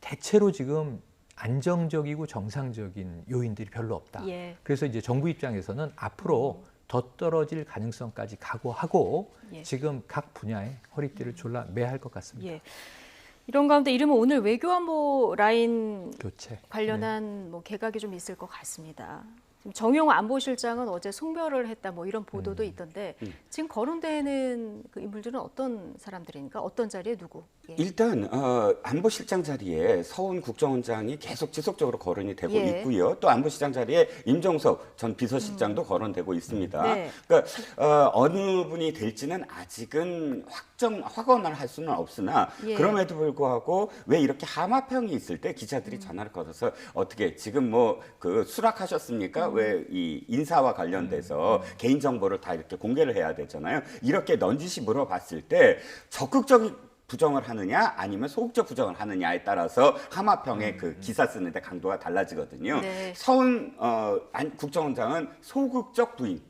대체로 지금 안정적이고 정상적인 요인들이 별로 없다. 예. 그래서 이제 정부 입장에서는 앞으로 더 떨어질 가능성까지 각오하고 예. 지금 각 분야에 허리띠를 졸라 매야 할 것 같습니다. 예. 이런 가운데 이르면 오늘 외교안보 라인 교체. 관련한 뭐 개각이 좀 있을 것 같습니다. 지금 정용 안보실장은 어제 송별을 했다 뭐 이런 보도도 있던데 지금 거론되는 그 인물들은 어떤 사람들입니까? 어떤 자리에 누구? 예. 일단 안보실장 자리에 서훈 국정원장이 계속 지속적으로 거론이 되고 예. 있고요. 또 안보실장 자리에 임종석 전 비서실장도 거론되고 있습니다. 네. 그러니까 어느 분이 될지는 아직은 확언을 할 수는 없으나 예. 그럼에도 불구하고 왜 이렇게 하마평이 있을 때 기자들이 전화를 걸어서 어떻게 지금 뭐 그 수락하셨습니까? 왜 이 인사와 관련돼서 개인 정보를 다 이렇게 공개를 해야 되잖아요. 이렇게 넌지시 물어봤을 때 적극적인 부정을 하느냐 아니면 소극적 부정을 하느냐에 따라서 하마평의 그 기사 쓰는데 강도가 달라지거든요. 네. 서훈 국정원장은 소극적 부인,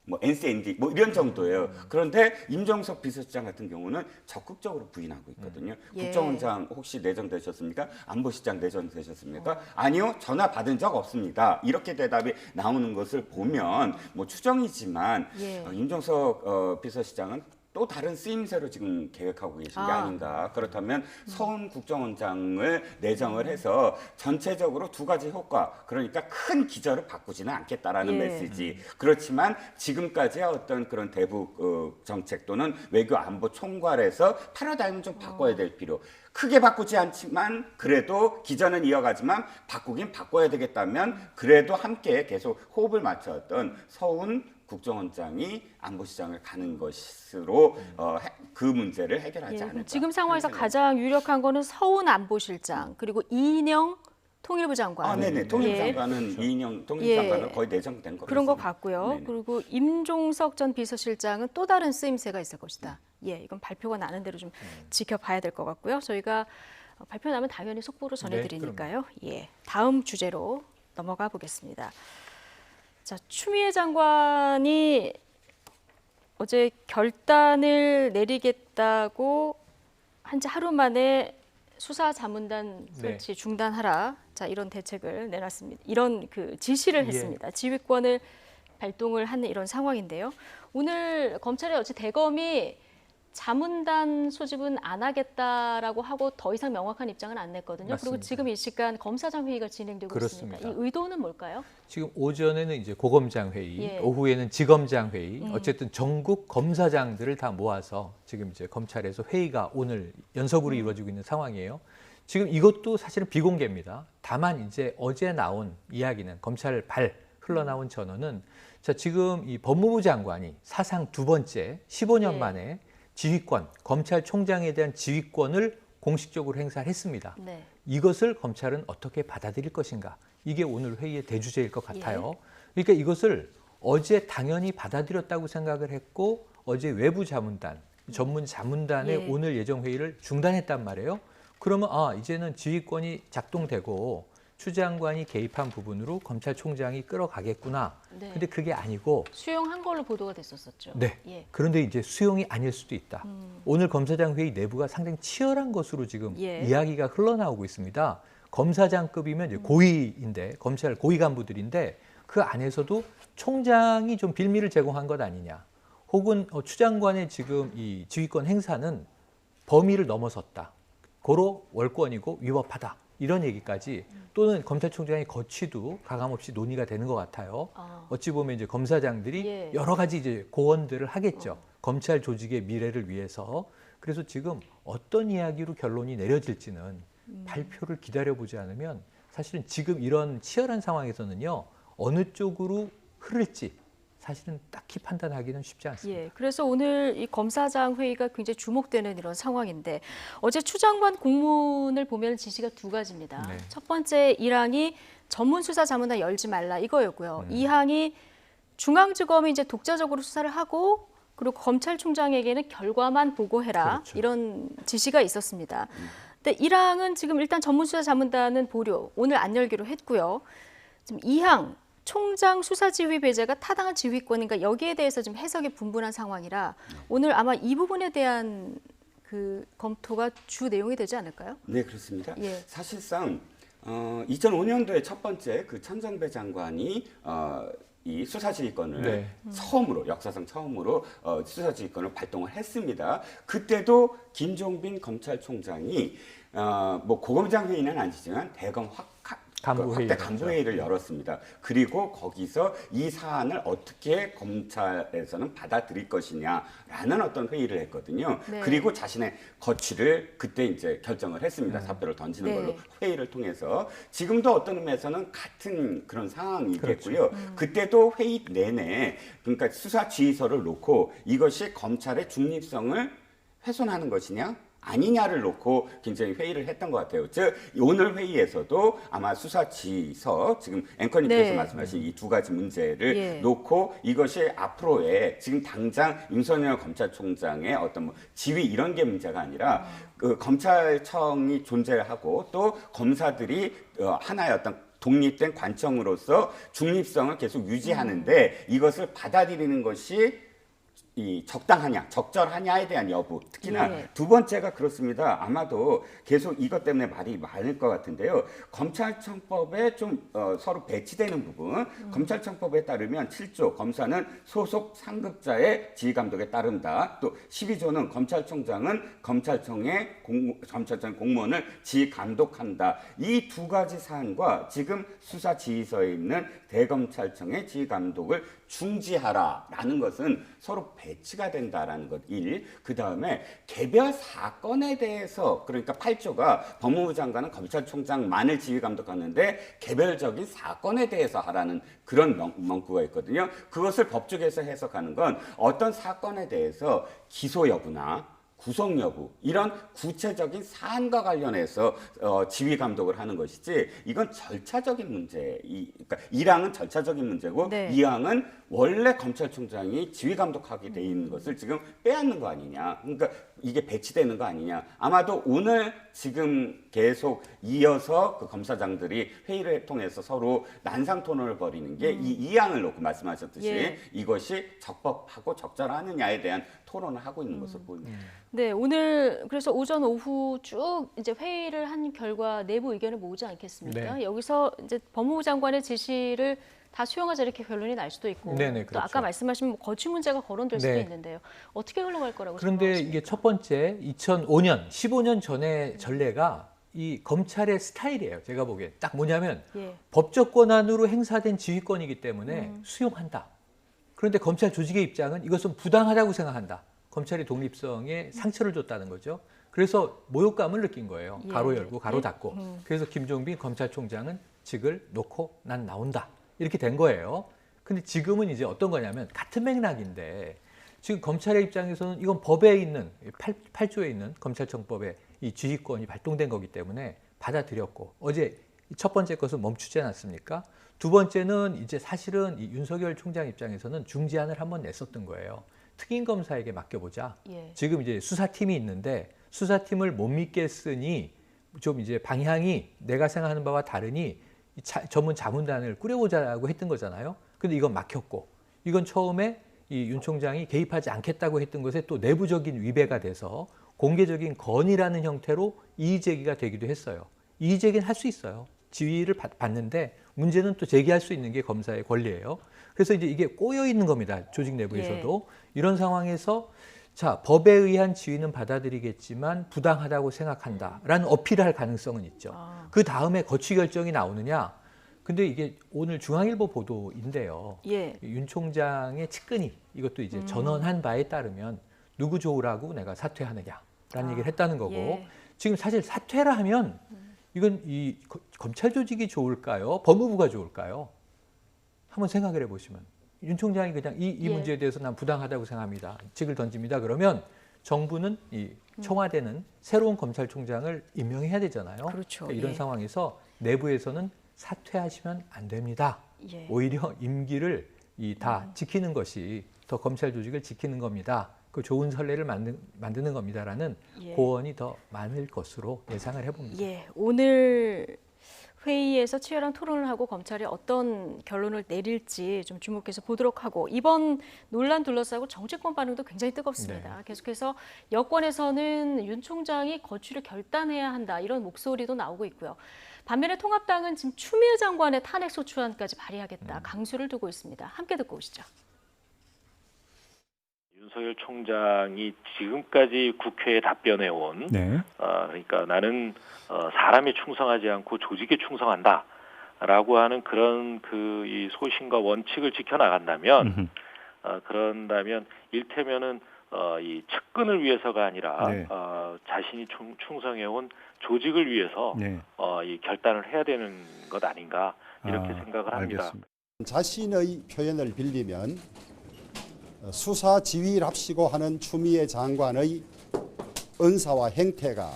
뭐 NCND 뭐 이런 정도예요. 그런데 임종석 비서실장 같은 경우는 적극적으로 부인하고 있거든요. 예. 국정원장 혹시 내정되셨습니까? 안보실장 내정되셨습니까? 아니요, 전화 받은 적 없습니다. 이렇게 대답이 나오는 것을 보면 뭐 추정이지만 예. 임종석 비서실장은 또 다른 쓰임새로 지금 계획하고 계신 게 아닌가. 그렇다면 서훈 국정원장을 내정을 해서 전체적으로 두 가지 효과, 그러니까 큰 기저를 바꾸지는 않겠다라는 예. 메시지. 그렇지만 지금까지의 어떤 그런 대북 정책 또는 외교 안보 총괄에서 패러다임을 좀 바꿔야 될 필요. 크게 바꾸지 않지만 그래도 기저는 이어가지만 바꾸긴 바꿔야 되겠다면 그래도 함께 계속 호흡을 맞췄던 서훈 국정원장이 안보실장을 가는 것으로 그 문제를 해결하지 예. 않을까. 지금 상황에서 하는 생각이 가장 유력한 거는 서훈 안보실장 그리고 이인영 통일부 장관. 네네. 통일부 예. 장관은 이인영 통일부 장관은 거의 내정된 거 그런 것 같고요. 네네. 그리고 임종석 전 비서실장은 또 다른 쓰임새가 있을 것이다. 예, 이건 발표가 나는 대로 좀 지켜봐야 될 것 같고요. 저희가 발표 나면 당연히 속보로 전해드리니까요. 예, 다음 주제로 넘어가 보겠습니다. 자, 추미애 장관이 어제 결단을 내리겠다고 한 지 하루 만에 수사자문단 설치 중단하라. 자, 이런 대책을 내놨습니다. 이런 그 지시를 했습니다. 지휘권을 발동을 하는 이런 상황인데요. 오늘 검찰의 어찌 대검이 자문단 소집은 안 하겠다라고 하고 더 이상 명확한 입장은 안 냈거든요. 맞습니다. 그리고 지금 이 시간 검사장 회의가 진행되고 그렇습니다. 있습니다. 이 의도는 뭘까요? 지금 오전에는 이제 고검장 회의, 예. 오후에는 지검장 회의, 어쨌든 전국 검사장들을 다 모아서 지금 이제 검찰에서 회의가 오늘 연속으로 이루어지고 있는 상황이에요. 지금 이것도 사실은 비공개입니다. 다만 이제 어제 나온 이야기는 검찰 흘러나온 전언은 자, 지금 이 법무부 장관이 사상 두 번째 15년 만에 지휘권, 검찰총장에 대한 지휘권을 공식적으로 행사를 했습니다. 네. 이것을 검찰은 어떻게 받아들일 것인가? 이게 오늘 회의의 대주제일 것 같아요. 그러니까 이것을 어제 당연히 받아들였다고 생각을 했고 어제 외부 자문단, 전문 자문단의 오늘 예정 회의를 중단했단 말이에요. 그러면 이제는 지휘권이 작동되고 추 장관이 개입한 부분으로 검찰총장이 끌어가겠구나. 네. 근데 그게 아니고 수용한 걸로 보도가 됐었죠. 네. 예. 그런데 이제 수용이 아닐 수도 있다. 오늘 검사장 회의 내부가 상당히 치열한 것으로 지금 이야기가 흘러나오고 있습니다. 검사장급이면 이제 고위인데 검찰 고위 간부들인데 그 안에서도 총장이 좀 빌미를 제공한 것 아니냐. 혹은 추 장관의 지금 이 지휘권 행사는 범위를 넘어섰다. 고로 월권이고 위법하다. 이런 얘기까지 또는 검찰총장의 거취도 가감없이 논의가 되는 것 같아요. 어찌 보면 이제 검사장들이 여러 가지 이제 고언들을 하겠죠. 검찰 조직의 미래를 위해서. 그래서 지금 어떤 이야기로 결론이 내려질지는 발표를 기다려보지 않으면 사실은 지금 이런 치열한 상황에서는요. 어느 쪽으로 흐를지 사실은 딱히 판단하기는 쉽지 않습니다. 예, 그래서 오늘 이 검사장 회의가 굉장히 주목되는 이런 상황인데 어제 추 장관 공문을 보면 지시가 두 가지입니다. 네. 첫 번째 1항이 전문 수사 자문단 열지 말라 이거였고요. 2항이 중앙지검이 이제 독자적으로 수사를 하고 그리고 검찰총장에게는 결과만 보고해라 그렇죠. 이런 지시가 있었습니다. 근데 1항은 지금 일단 전문수사 자문단은 보류, 오늘 안 열기로 했고요. 지금 2항 총장 수사지휘 배제가 타당한 지휘권인가 여기에 대해서 좀 해석이 분분한 상황이라 오늘 아마 이 부분에 대한 그 검토가 주 내용이 되지 않을까요? 네, 그렇습니다. 예. 사실상 2005년도에 첫 번째 그 천정배 장관이 이 수사지휘권을 네. 처음으로 역사상 처음으로 수사지휘권을 발동을 했습니다. 그때도 김종빈 검찰총장이 뭐 고검장 회의는 아니지만 대검 간부회의를 확대 간부회의를 열었습니다. 그리고 거기서 이 사안을 어떻게 검찰에서는 받아들일 것이냐라는 어떤 회의를 했거든요. 네. 그리고 자신의 거취를 그때 이제 결정을 했습니다. 사표를 던지는 네. 걸로 회의를 통해서 지금도 어떤 의미에서는 같은 그런 상황이겠고요. 그때도 회의 내내 그러니까 수사 지휘서를 놓고 이것이 검찰의 중립성을 훼손하는 것이냐? 아니냐를 놓고 굉장히 회의를 했던 것 같아요. 즉 오늘 회의에서도 아마 수사지휘서 지금 앵커님께서 네. 말씀하신 이 두 가지 문제를 예. 놓고 이것이 앞으로의 지금 당장 윤석열 검찰총장의 어떤 뭐 지휘 이런 게 문제가 아니라 그 검찰청이 존재하고 또 검사들이 하나의 어떤 독립된 관청으로서 중립성을 계속 유지하는데 이것을 받아들이는 것이 이 적당하냐, 적절하냐에 대한 여부. 특히나 예. 두 번째가 그렇습니다. 아마도 계속 이것 때문에 말이 많을 것 같은데요. 검찰청법에 좀 서로 배치되는 부분. 검찰청법에 따르면 7조 검사는 소속 상급자의 지휘감독에 따른다. 또 12조는 검찰총장은 검찰청 공무원을 지휘감독한다. 이 두 가지 사안과 지금 수사지휘서에 있는 대검찰청의 지휘감독을 중지하라라는 것은 서로 배치가 된다라는 것 1. 그다음에 개별 사건에 대해서 그러니까 8조가 법무부 장관은 검찰총장만을 지휘 감독하는데 개별적인 사건에 대해서 하라는 그런 문구가 있거든요. 그것을 법조계에서 해석하는 건 어떤 사건에 대해서 기소 여부나 구속 여부 이런 구체적인 사안과 관련해서 지휘 감독을 하는 것이지 이건 절차적인 문제. 그러니까 1항은 절차적인 문제고 네. 2항은 원래 검찰총장이 지휘 감독하게 돼 있는 것을 지금 빼앗는 거 아니냐. 그러니까 이게 배치되는 거 아니냐. 아마도 오늘 지금 계속 이어서 그 검사장들이 회의를 통해서 서로 난상 토론을 벌이는 게 이 2항을 놓고 말씀하셨듯이 예. 이것이 적법하고 적절하느냐에 대한 토론을 하고 있는 것으로 보입니다. 네, 오늘 그래서 오전 오후 쭉 이제 회의를 한 결과 내부 의견을 모으지 않겠습니까? 네. 여기서 이제 법무부 장관의 지시를 다 수용하자 이렇게 결론이 날 수도 있고 네네, 또 그렇죠. 아까 말씀하신 뭐 거취 문제가 거론될 수도 네. 있는데요. 어떻게 흘러갈 거라고 그런데 생각하십니까? 이게 첫 번째 2005년, 15년 전의 전례가 이 검찰의 스타일이에요. 제가 보기엔 딱 뭐냐면 예. 법적 권한으로 행사된 지휘권이기 때문에 수용한다. 그런데 검찰 조직의 입장은 이것은 부당하다고 생각한다. 검찰의 독립성에 상처를 줬다는 거죠. 그래서 모욕감을 느낀 거예요. 예. 가로 열고 가로 예. 닫고. 그래서 김종빈 검찰총장은 직을 놓고 난 나온다. 이렇게 된 거예요. 근데 지금은 이제 어떤 거냐면 같은 맥락인데 지금 검찰의 입장에서는 이건 법에 있는 8조에 있는 검찰청법에 이 지휘권이 발동된 거기 때문에 받아들였고 어제 첫 번째 것은 멈추지 않았습니까? 두 번째는 이제 사실은 이 윤석열 총장 입장에서는 중지안을 한번 냈었던 거예요. 특임 검사에게 맡겨보자. 예. 지금 이제 수사팀이 있는데 수사팀을 못 믿겠으니 좀 이제 방향이 내가 생각하는 바와 다르니 전문 자문단을 꾸려보자고 했던 거잖아요. 근데 이건 막혔고 이건 처음에 이 윤 총장이 개입하지 않겠다고 했던 것에 또 내부적인 위배가 돼서 공개적인 건의라는 형태로 이의제기가 되기도 했어요. 이의제기는 할 수 있어요. 지휘를 받는데 문제는 또 제기할 수 있는 게 검사의 권리예요. 그래서 이제 이게 꼬여 있는 겁니다. 조직 내부에서도. 이런 상황에서 자, 법에 의한 지휘는 받아들이겠지만 부당하다고 생각한다라는 어필을 할 가능성은 있죠. 그 다음에 거취 결정이 나오느냐. 근데 이게 오늘 중앙일보 보도인데요. 예. 윤 총장의 측근이 이것도 이제 전언한 바에 따르면 누구 좋으라고 내가 사퇴하느냐라는 얘기를 했다는 거고 예. 지금 사실 사퇴라 하면 이건 이 검찰 조직이 좋을까요? 법무부가 좋을까요? 한번 생각을 해보시면 윤 총장이 그냥 이 예. 문제에 대해서 난 부당하다고 생각합니다. 직을 던집니다. 그러면 정부는 이 청와대는 새로운 검찰총장을 임명해야 되잖아요. 그렇죠. 그러니까 이런 예. 상황에서 내부에서는 사퇴하시면 안 됩니다. 예. 오히려 임기를 다 지키는 것이 더 검찰 조직을 지키는 겁니다. 그 좋은 선례를 만드는 겁니다라는 예. 고언이 더 많을 것으로 예상을 해봅니다. 예, 오늘 회의에서 치열한 토론을 하고 검찰이 어떤 결론을 내릴지 좀 주목해서 보도록 하고, 이번 논란 둘러싸고 정치권 반응도 굉장히 뜨겁습니다. 계속해서 여권에서는 윤 총장이 거취를 결단해야 한다 이런 목소리도 나오고 있고요. 반면에 통합당은 지금 추미애 장관의 탄핵 소추안까지 발의하겠다 강수를 두고 있습니다. 함께 듣고 오시죠. 윤석열 총장이 지금까지 국회에 답변해온 그러니까 나는 사람에 충성하지 않고 조직에 충성한다라고 하는 그런 이 소신과 원칙을 지켜나간다면 그런다면 일테면은 이 측근을 위해서가 아니라 자신이 충성해온 조직을 위해서 이 결단을 해야 되는 것 아닌가 이렇게 생각을 합니다. 알겠습니다. 자신의 표현을 빌리면 수사 지휘랍시고 하는 추미애 장관의 언사와 행태가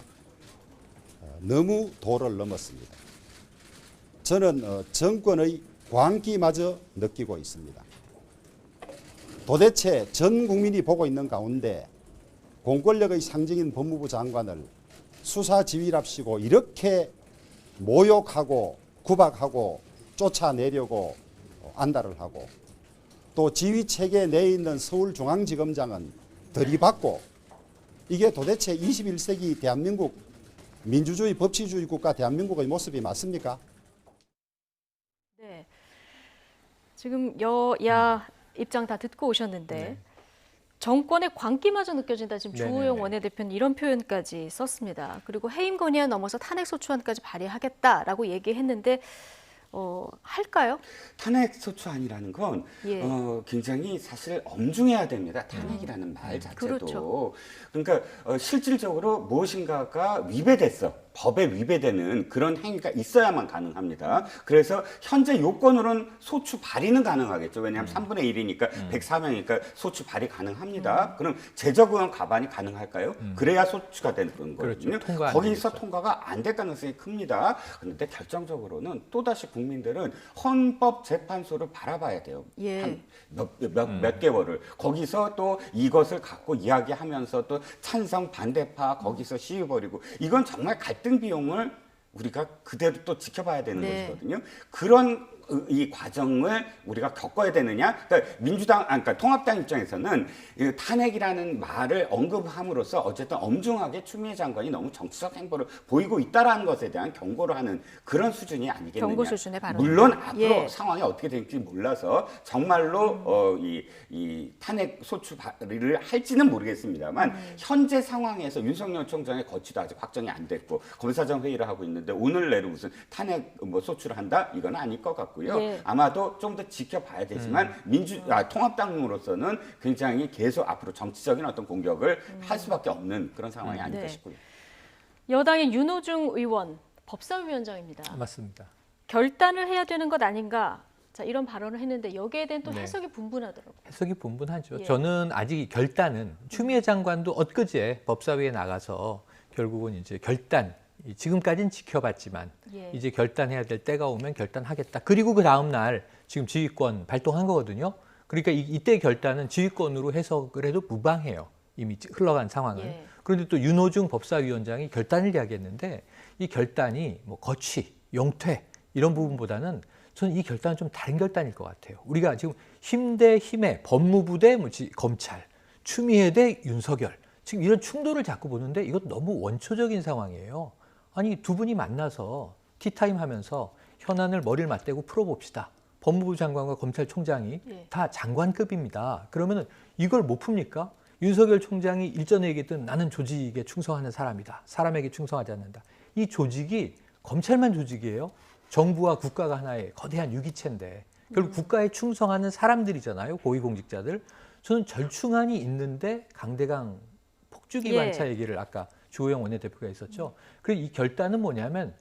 너무 도를 넘었습니다. 저는 정권의 광기마저 느끼고 있습니다. 도대체 전 국민이 보고 있는 가운데 공권력의 상징인 법무부 장관을 수사 지휘랍시고 이렇게 모욕하고 구박하고 쫓아내려고 안달을 하고, 또 지휘체계 내에 있는 서울중앙지검장은 들이받고, 이게 도대체 21세기 대한민국 민주주의 법치주의 국가 대한민국의 모습이 맞습니까? 네, 지금 여야 입장 다 듣고 오셨는데 정권의 광기마저 느껴진다. 지금 주호영 원내대표는 이런 표현까지 썼습니다. 그리고 해임 건의안 넘어서 탄핵 소추안까지 발의하겠다라고 얘기했는데 할까요? 탄핵 소추안이라는 건 굉장히 사실 엄중해야 됩니다. 탄핵이라는 말 자체도. 그렇죠. 그러니까 실질적으로 무엇인가가 위배됐어. 법에 위배되는 그런 행위가 있어야만 가능합니다. 그래서 현재 요건으로는 소추 발의는 가능하겠죠. 왜냐하면 3분의 1이니까 104명이니까 소추 발의 가능합니다. 그럼 재적응 가반이 가능할까요? 그래야 소추가 되는 거거든요. 그렇죠. 거기서 통과가 안 될 가능성이 큽니다. 그런데 결정적으로는 또다시 국민들은 헌법재판소를 바라봐야 돼요. 한 몇 개월을. 거기서 또 이것을 갖고 이야기하면서 또 찬성 반대파 거기서 시위 벌이고, 이건 정말 갈등 비용을 우리가 그대로 또 지켜봐야 되는 것이거든요. 그런 이 과정을 우리가 겪어야 되느냐? 그러니까 그러니까 통합당 입장에서는 이 탄핵이라는 말을 언급함으로써 어쨌든 엄중하게 추미애 장관이 너무 정치적 행보를 보이고 있다라는 것에 대한 경고를 하는 그런 수준이 아니겠느냐. 경고 수준의 발언. 물론 앞으로 상황이 어떻게 될지 몰라서 정말로 이 탄핵 소추 발의를 할지는 모르겠습니다만 현재 상황에서 윤석열 총장의 거취도 아직 확정이 안 됐고 검사장 회의를 하고 있는데 오늘 내로 무슨 탄핵 소추를 한다? 이건 아닐 것 같고요. 아마도 좀 더 지켜봐야 되지만 통합당으로서는 굉장히 계속 앞으로 정치적인 어떤 공격을 할 수밖에 없는 그런 상황이 아닐까 싶고요. 여당의 윤호중 의원 법사위원장입니다. 맞습니다. 결단을 해야 되는 것 아닌가? 자, 이런 발언을 했는데 여기에 대한 또 해석이 분분하더라고요. 해석이 분분하죠. 저는 아직 결단은 추미애 장관도 엊그제 법사위에 나가서 결국은 이제 결단, 지금까지는 지켜봤지만 이제 결단해야 될 때가 오면 결단하겠다. 그리고 그 다음 날 지금 지휘권 발동한 거거든요. 그러니까 이때 결단은 지휘권으로 해석을 해도 무방해요. 이미 흘러간 상황은. 그런데 또 윤호중 법사위원장이 결단을 이야기했는데 이 결단이 뭐 거취, 영퇴 이런 부분보다는 저는 이 결단은 좀 다른 결단일 것 같아요. 우리가 지금 힘 대 힘의 법무부 대 검찰, 추미애 대 윤석열 지금 이런 충돌을 자꾸 보는데 이것 너무 원초적인 상황이에요. 아니 두 분이 만나서 티타임 하면서 현안을 머리를 맞대고 풀어봅시다. 법무부 장관과 검찰총장이 다 장관급입니다. 그러면 이걸 못 풉니까? 윤석열 총장이 일전에 얘기했던 나는 조직에 충성하는 사람이다. 사람에게 충성하지 않는다. 이 조직이 검찰만 조직이에요. 정부와 국가가 하나의 거대한 유기체인데 결국 국가에 충성하는 사람들이잖아요. 고위공직자들. 저는 절충안이 있는데 강대강 폭주기관차 얘기를 아까 주호영 원내대표가 있었죠. 그리고 이 결단은 뭐냐면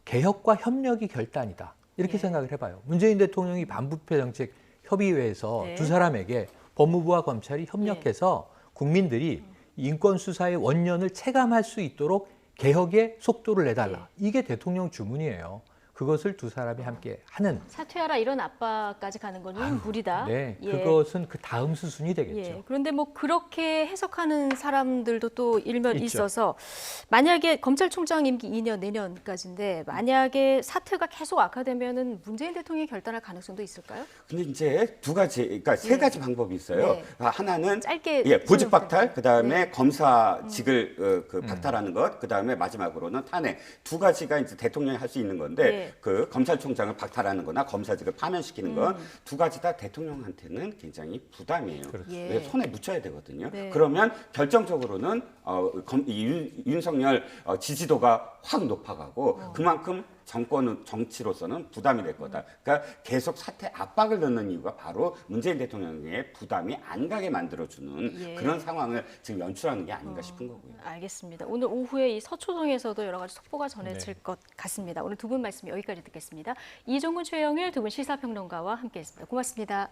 개혁과 협력이 결단이다. 이렇게 생각을 해봐요. 문재인 대통령이 반부패 정책 협의회에서 네. 두 사람에게 법무부와 검찰이 협력해서 국민들이 인권 수사의 원년을 체감할 수 있도록 개혁의 속도를 내달라. 이게 대통령 주문이에요. 그것을 두 사람이 함께 하는. 사퇴하라 이런 압박까지 가는 건 무리다. 네, 예. 그것은 그 다음 수순이 되겠죠. 예, 그런데 뭐 그렇게 해석하는 사람들도 또 일면 있죠. 있어서 만약에 검찰총장 임기 2년 내년까지인데 만약에 사태가 계속 악화되면은 문재인 대통령이 결단할 가능성도 있을까요? 근데 이제 두 가지, 그러니까 세 가지 방법이 있어요. 네. 하나는 짧게 보직 박탈, 그다음에 네. 검사직을 박탈하는 것, 그다음에 마지막으로는 탄핵. 두 가지가 이제 대통령이 할 수 있는 건데 네. 그 검찰총장을 박탈하는 거나 검사직을 파면시키는 건 두 가지 다 대통령한테는 굉장히 부담이에요. 예. 왜 손에 묻혀야 되거든요. 네. 그러면 결정적으로는 윤석열 지지도가 확 높아가고 그만큼 정권은 정치로서는 부담이 될 거다. 그러니까 계속 사퇴 압박을 넣는 이유가 바로 문재인 대통령의 부담이 안 가게 만들어주는 그런 상황을 지금 연출하는 게 아닌가 싶은 거고요. 알겠습니다. 오늘 오후에 이 서초동에서도 여러 가지 속보가 전해질 것 같습니다. 오늘 두 분 말씀 여기까지 듣겠습니다. 이종근, 최영일 두 분 시사평론가와 함께했습니다. 고맙습니다.